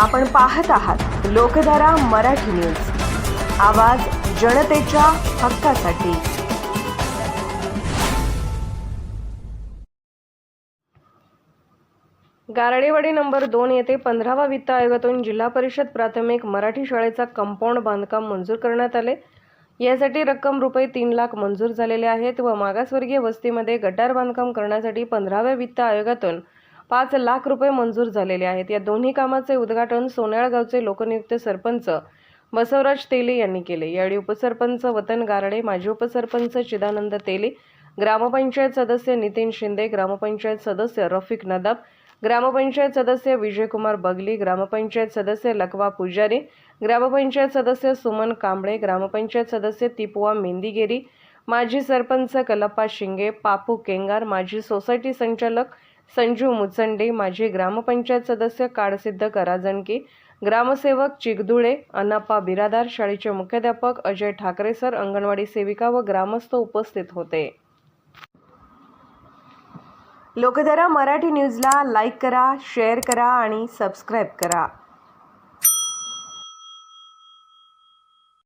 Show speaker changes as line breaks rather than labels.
आपण पाहत आहात लोकधारा मराठी न्यूज, आवाज जनतेच्या हक्कासाठी। गारडेवाडी नंबर 2 येथे 15वा वित्त आयोगातून जिल्हा परिषद प्राथमिक मराठी शाळेचा कंपाऊंड बांधकाम मंजूर करण्यात आले। यासाठी रक्कम रुपये 3 लाख मंजूर झालेले आहेत व मागासवर्गीय वस्तीमध्ये गटार बांधकाम करण्यासाठी 15व्या वित्त आयोगातून 5 लाख रुपये मंजूर झालेले आहेत। या दोन्ही कामाचे उद्घाटन सोन्याळगावचे लोकनियुक्त सरपंच बसवराज तेली यांनी केले। यावेळी उपसरपंच वतन गारडे, माजी उपसरपंच चिदानंद तेली, ग्रामपंचायत सदस्य नितीन शिंदे, ग्रामपंचायत सदस्य रफिक नदाब, ग्रामपंचायत सदस्य विजयकुमार बगली, ग्रामपंचायत सदस्य लकवा पुजारी, ग्रामपंचायत सदस्य सुमन कांबळे, ग्रामपंचायत सदस्य तिपुआ मेंदीगेरी, माजी सरपंच कलप्पा शिंगे, पापू केंगार, माजी सोसायटी संचालक संजू मुचंडे, माजी ग्रामपंचायत सदस्य काडसिद्ध कराजणकी, ग्रामसेवक चिगदुळे, अनाप्पा बिरादार, शाळेचे मुख्याध्यापक अजय ठाकरे सर, अंगणवाडी सेविका व ग्रामस्थ उपस्थित होते। लोकधारा मराठी न्यूजला लाईक करा, शेअर करा आणि सबस्क्राईब करा।